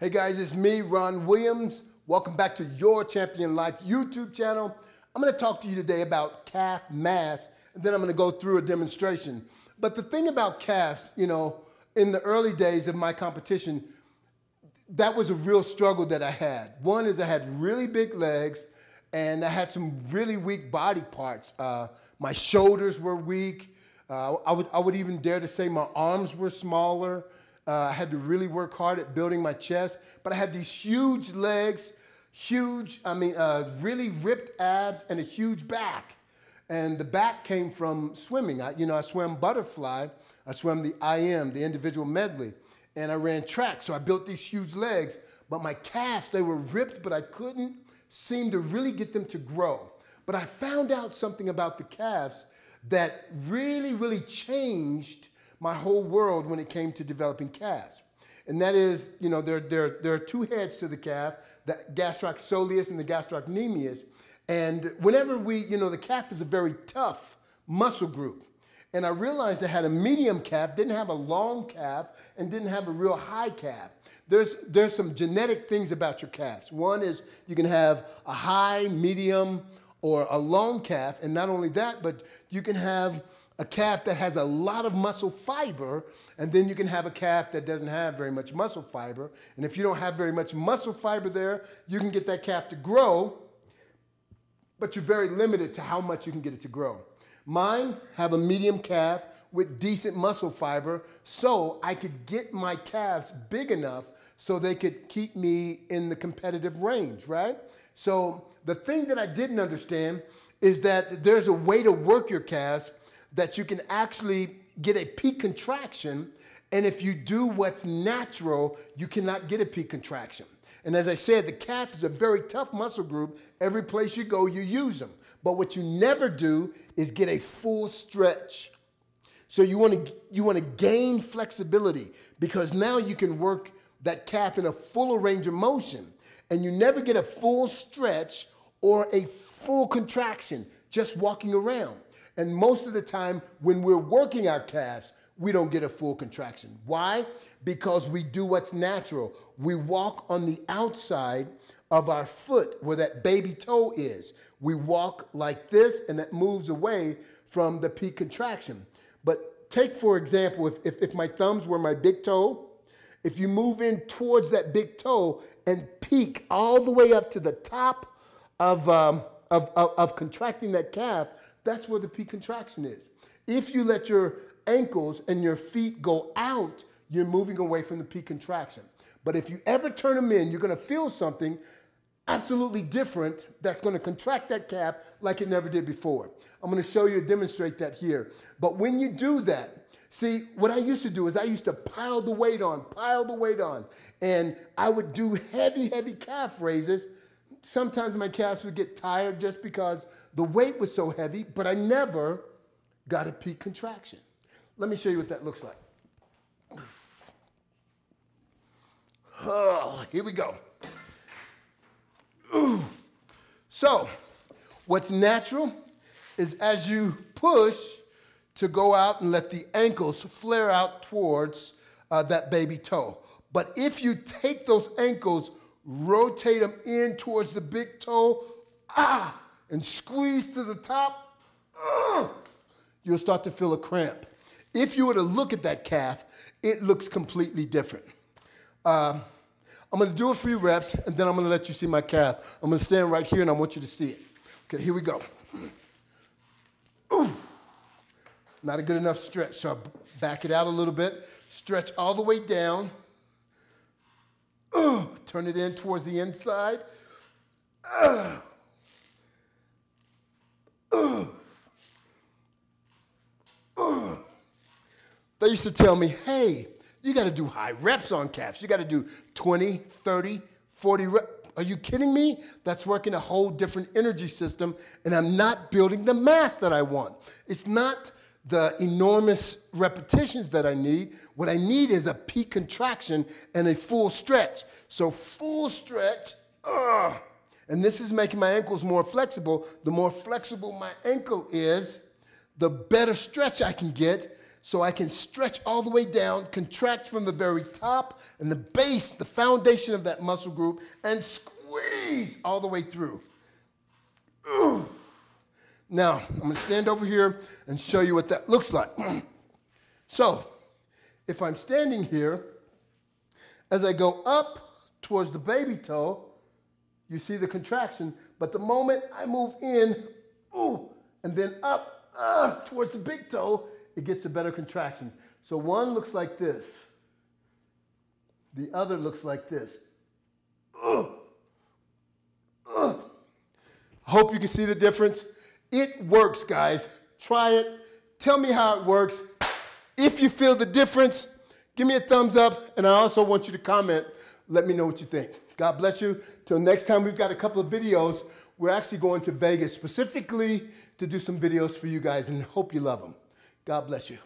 Hey guys, it's me, Ron Williams. Welcome back to Your Champion Life YouTube channel. I'm going to talk to you today about calf mass, and then I'm going to go through a demonstration. But the thing about calves, in the early days of my competition, that was a real struggle that I had. One is I had really big legs, and I had some really weak body parts. My shoulders were weak. I would even dare to say my arms were smaller. I had to really work hard at building my chest, but I had these huge legs, really ripped abs and a huge back. And the back came from swimming. I swam butterfly. I swam the IM, the individual medley, and I ran track. So I built these huge legs, but my calves, they were ripped, but I couldn't seem to really get them to grow. But I found out something about the calves that really, really changed my whole world when it came to developing calves. And that is, there are two heads to the calf, the gastrocsoleus and the gastrocnemius. And whenever the calf is a very tough muscle group. And I realized I had a medium calf, didn't have a long calf, and didn't have a real high calf. There's some genetic things about your calves. One is you can have a high, medium, or a long calf. And not only that, but you can have a calf that has a lot of muscle fiber, and then you can have a calf that doesn't have very much muscle fiber. And if you don't have very much muscle fiber there, you can get that calf to grow, but you're very limited to how much you can get it to grow. Mine have a medium calf with decent muscle fiber, so I could get my calves big enough so they could keep me in the competitive range, right? So the thing that I didn't understand is that there's a way to work your calves that you can actually get a peak contraction, and if you do what's natural, you cannot get a peak contraction. And as I said, the calf is a very tough muscle group. Every place you go, you use them. But what you never do is get a full stretch. So you want to gain flexibility, because now you can work that calf in a fuller range of motion, and you never get a full stretch or a full contraction just walking around. And most of the time, when we're working our calves, we don't get a full contraction. Why? Because we do what's natural. We walk on the outside of our foot where that baby toe is. We walk like this, and that moves away from the peak contraction. But take, for example, if my thumbs were my big toe, if you move in towards that big toe and peak all the way up to the top of contracting that calf, that's where the peak contraction is. If you let your ankles and your feet go out, you're moving away from the peak contraction. But if you ever turn them in, you're going to feel something absolutely different that's going to contract that calf like it never did before. I'm going to show you, demonstrate that here. But when you do that, see, what I used to do is I used to pile the weight on, and I would do heavy, heavy calf raises. Sometimes my calves would get tired just because the weight was so heavy, but I never got a peak contraction. Let me show you what that looks like. Oh, here we go. Ooh. So, what's natural is as you push to go out and let the ankles flare out towards that baby toe. But if you take those ankles, rotate them in towards the big toe, and squeeze to the top, you'll start to feel a cramp. If you were to look at that calf, it looks completely different. I'm going to do a few reps, and then I'm going to let you see my calf. I'm going to stand right here, and I want you to see it. Okay, here we go. Ooh. Not a good enough stretch, so I back it out a little bit. Stretch all the way down. Turn it in towards the inside. They used to tell me, hey, you got to do high reps on calves. You got to do 20, 30, 40 reps. Are you kidding me? That's working a whole different energy system, and I'm not building the mass that I want. It's not the enormous repetitions that I need. What I need is a peak contraction and a full stretch. So full stretch, and this is making my ankles more flexible. The more flexible my ankle is, the better stretch I can get. so I can stretch all the way down, contract from the very top and the base, the foundation of that muscle group, and squeeze all the way through. Ooh. Now, I'm gonna stand over here and show you what that looks like. So, if I'm standing here, as I go up towards the baby toe, you see the contraction, but the moment I move in, ooh, and then up towards the big toe, it gets a better contraction. So one looks like this. The other looks like this. I hope you can see the difference. It works, guys. Try it. Tell me how it works. If you feel the difference, give me a thumbs up, and I also want you to comment. Let me know what you think. God bless you. Till next time, we've got a couple of videos. We're actually going to Vegas specifically to do some videos for you guys, and hope you love them. God bless you.